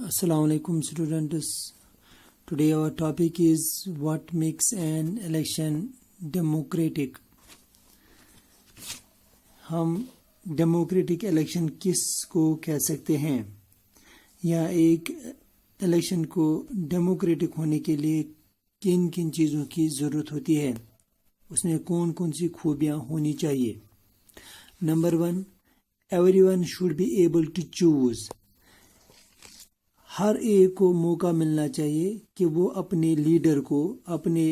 Assalamu alaikum students. Today our topic is what makes an election democratic. हम democratic election किस को कह सकते हैं या एक इलेक्शन को डेमोक्रेटिक होने के लिए किन किन चीज़ों की ज़रूरत होती है, उसमें कौन कौन सी खूबियाँ होनी चाहिए. Number 1, everyone should be able to choose. हर एक को मौका मिलना चाहिए कि वो अपने लीडर को, अपने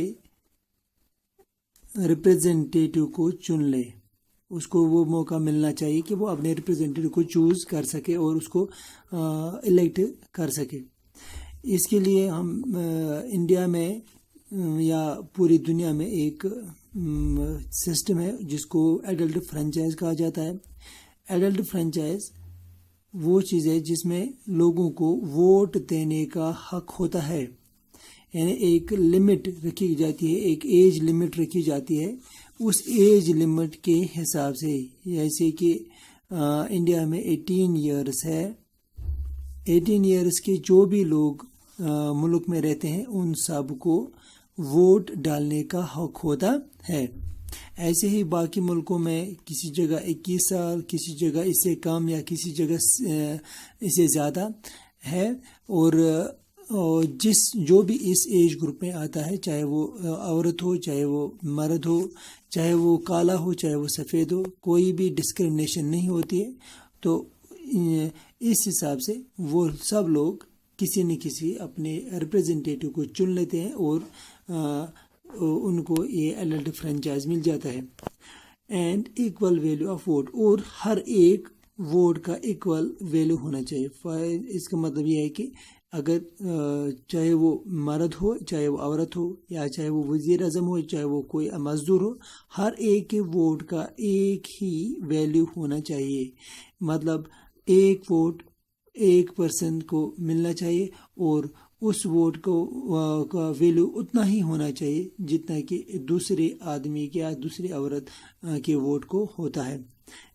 रिप्रेजेंटेटिव को चुन ले. उसको वो मौका मिलना चाहिए कि वो अपने रिप्रेजेंटेटिव को चूज़ कर सके और उसको इलेक्ट कर सके. इसके लिए हम इंडिया में या पूरी दुनिया में एक सिस्टम है जिसको एडल्ट फ्रेंचाइज कहा जाता है. एडल्ट फ्रेंचाइज वो चीज़ है जिसमें लोगों को वोट देने का हक होता है. यानी एक लिमिट रखी जाती है, एक एज लिमिट रखी जाती है. उस एज लिमिट के हिसाब से, जैसे कि इंडिया में 18 इयर्स है, 18 इयर्स के जो भी लोग मुल्क में रहते हैं उन सब को वोट डालने का हक होता है. ऐसे ही बाकी मुल्कों में किसी जगह 21 साल, किसी जगह इससे कम या किसी जगह इससे ज़्यादा है. और जो भी इस एज ग्रुप में आता है, चाहे वो औरत हो, चाहे वो मर्द हो, चाहे वो काला हो, चाहे वो सफ़ेद हो, कोई भी डिस्क्रिमिनेशन नहीं होती है. तो इस हिसाब से वो सब लोग किसी न किसी अपने रिप्रेजेंटेटिव को चुन लेते हैं और उनको ये एडल्ट फ्रेंचाइज मिल जाता है. And equal value of vote, और हर एक वोट का इक्वल वैल्यू होना चाहिए. इसका मतलब ये है कि अगर चाहे वो मर्द हो, चाहे वो औरत हो, या चाहे वो वज़ीर आज़म हो, चाहे वो कोई मज़दूर हो, हर एक के वोट का एक ही वैल्यू होना चाहिए. मतलब एक वोट एक पर्सन को मिलना चाहिए और उस वोट को का वैल्यू उतना ही होना चाहिए जितना कि दूसरे आदमी के या दूसरी औरत के वोट को होता है.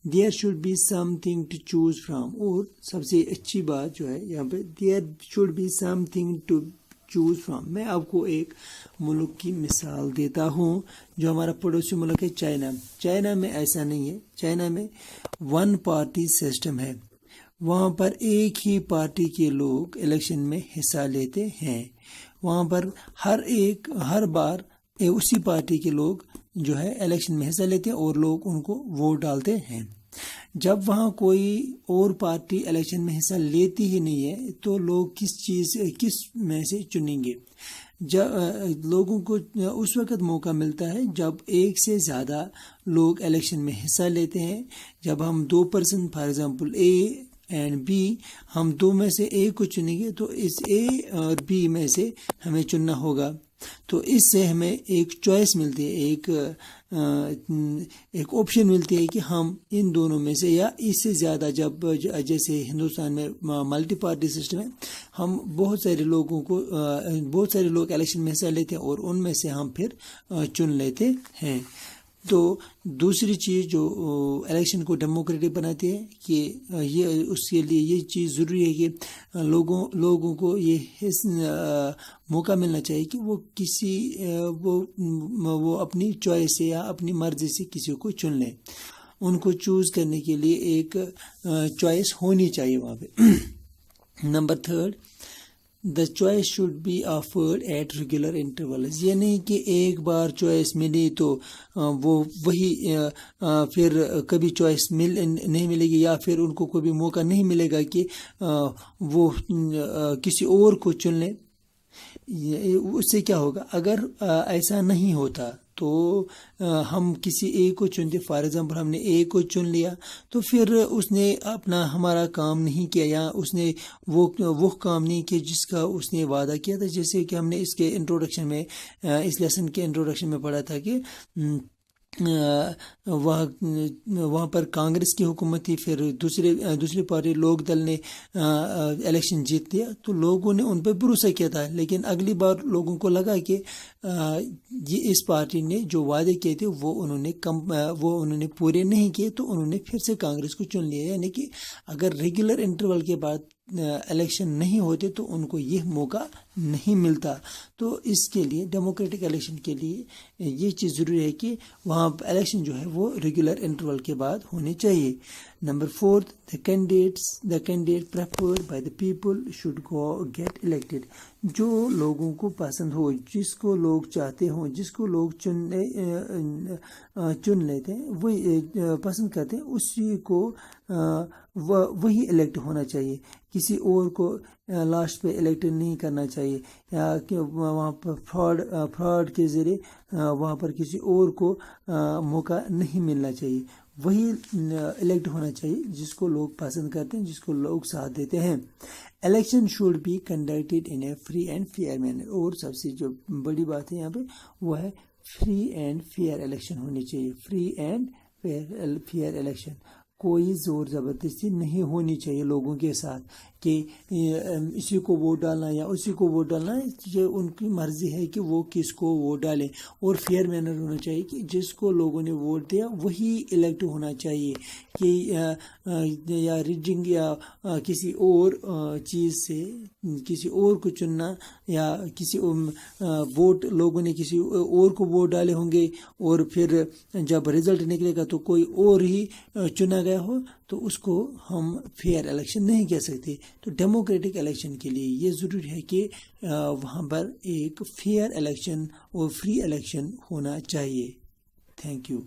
There should be something to choose from, और सबसे अच्छी बात जो है यहाँ पे, there should be something to choose from. मैं आपको एक मुल्क की मिसाल देता हूँ जो हमारा पड़ोसी मुल्क है, चाइना. चाइना में ऐसा नहीं है. चाइना में वन पार्टी सिस्टम है. वहाँ पर एक ही पार्टी के लोग इलेक्शन में हिस्सा लेते हैं. वहाँ पर हर बार उसी पार्टी के लोग जो है इलेक्शन में हिस्सा लेते हैं और लोग उनको वोट डालते हैं. जब वहाँ कोई और पार्टी इलेक्शन में हिस्सा लेती ही नहीं है तो लोग किस में से चुनेंगे. जब लोगों को उस वक्त मौका मिलता है जब एक से ज़्यादा लोग इलेक्शन में हिस्सा लेते हैं. जब हम 2% for example A and B, हम दो में से ए को चुनेंगे तो इस ए और बी में से हमें चुनना होगा. तो इससे हमें एक चॉइस मिलती है, एक ऑप्शन मिलती है कि हम इन दोनों में से या इससे ज़्यादा, जब जैसे हिंदुस्तान में मल्टी पार्टी सिस्टम है, हम बहुत सारे लोग इलेक्शन में हिस्सा लेते हैं और उनमें से हम फिर चुन लेते हैं. तो दूसरी चीज़ जो इलेक्शन को डेमोक्रेटिक बनाती है कि ये उसके लिए ये चीज़ ज़रूरी है कि लोगों को ये मौका मिलना चाहिए कि वो अपनी चॉइस से या अपनी मर्ज़ी से किसी को चुन लें. उनको चूज़ करने के लिए एक चॉइस होनी चाहिए वहाँ पे. Number 3, the choice should be offered at regular intervals. ये नहीं कि एक बार चॉइस मिली तो वो वही फिर कभी चॉइस नहीं मिलेगी या फिर उनको कभी मौका नहीं मिलेगा कि वो किसी और को चुन लें. उससे क्या होगा अगर ऐसा नहीं होता तो हम किसी ए को चुनते. फॉर एग्जांपल हमने ए को चुन लिया तो फिर उसने हमारा काम नहीं किया या उसने वो काम नहीं किया जिसका उसने वादा किया था. जैसे कि हमने इसके इंट्रोडक्शन में, इस लेसन के इंट्रोडक्शन में पढ़ा था कि वहाँ पर कांग्रेस की हुकूमत थी, फिर दूसरी पार्टी लोक दल ने इलेक्शन जीत लिया तो लोगों ने उन पर भरोसा किया था. लेकिन अगली बार लोगों को लगा कि ये इस पार्टी ने जो वादे किए थे वो उन्होंने पूरे नहीं किए, तो उन्होंने फिर से कांग्रेस को चुन लिया. यानी कि अगर रेगुलर इंटरवल के बाद الیکشن نہیں ہوتے تو ان کو یہ موقع نہیں ملتا. تو اس کے لیے ڈیموکریٹک الیکشن کے لیے یہ چیز ضروری ہے کہ وہاں الیکشن جو ہے وہ ریگولر انٹرول کے بعد ہونے چاہیے. Number 4, the candidate preferred by the people should get elected. جو لوگوں کو پسند ہو, جس کو لوگ چاہتے ہوں, جس کو لوگ چن لیتے ہیں, وہی پسند کرتے ہیں, اسی کو وہی الیکٹ ہونا چاہیے. کسی اور کو لاسٹ پہ الیکٹ نہیں کرنا چاہیے, یا کہ وہاں پر فراڈ کے ذریعے وہاں پر کسی اور کو موقع نہیں ملنا چاہیے. وہی الیکٹ ہونا چاہیے جس کو لوگ پسند کرتے ہیں, جس کو لوگ ساتھ دیتے ہیں. Election should be conducted in a free and fair manner. اور سب سے جو بڑی بات ہے یہاں پہ وہ ہے فری اینڈ فیئر الیکشن ہونی چاہیے. Free and fair election. کوئی زور زبردستی نہیں ہونی چاہیے لوگوں کے ساتھ کہ اسی کو ووٹ ڈالنا یا اسی کو ووٹ ڈالنا. یہ ان کی مرضی ہے کہ وہ کس کو ووٹ ڈالیں. اور فیئر مینر ہونا چاہیے کہ جس کو لوگوں نے ووٹ دیا وہی الیکٹ ہونا چاہیے, کہ یا ریڈنگ یا کسی اور چیز سے کسی اور کو چننا, یا کسی ووٹ لوگوں نے کسی اور کو ووٹ ڈالے ہوں گے اور پھر جب رزلٹ نکلے گا تو کوئی اور ہی چنا گیا ہو, تو اس کو ہم فیئر الیکشن نہیں کہہ سکتے. تو ڈیموکریٹک الیکشن کے لیے یہ ضروری ہے کہ وہاں پر ایک فیئر الیکشن اور فری الیکشن ہونا چاہیے. Thank you.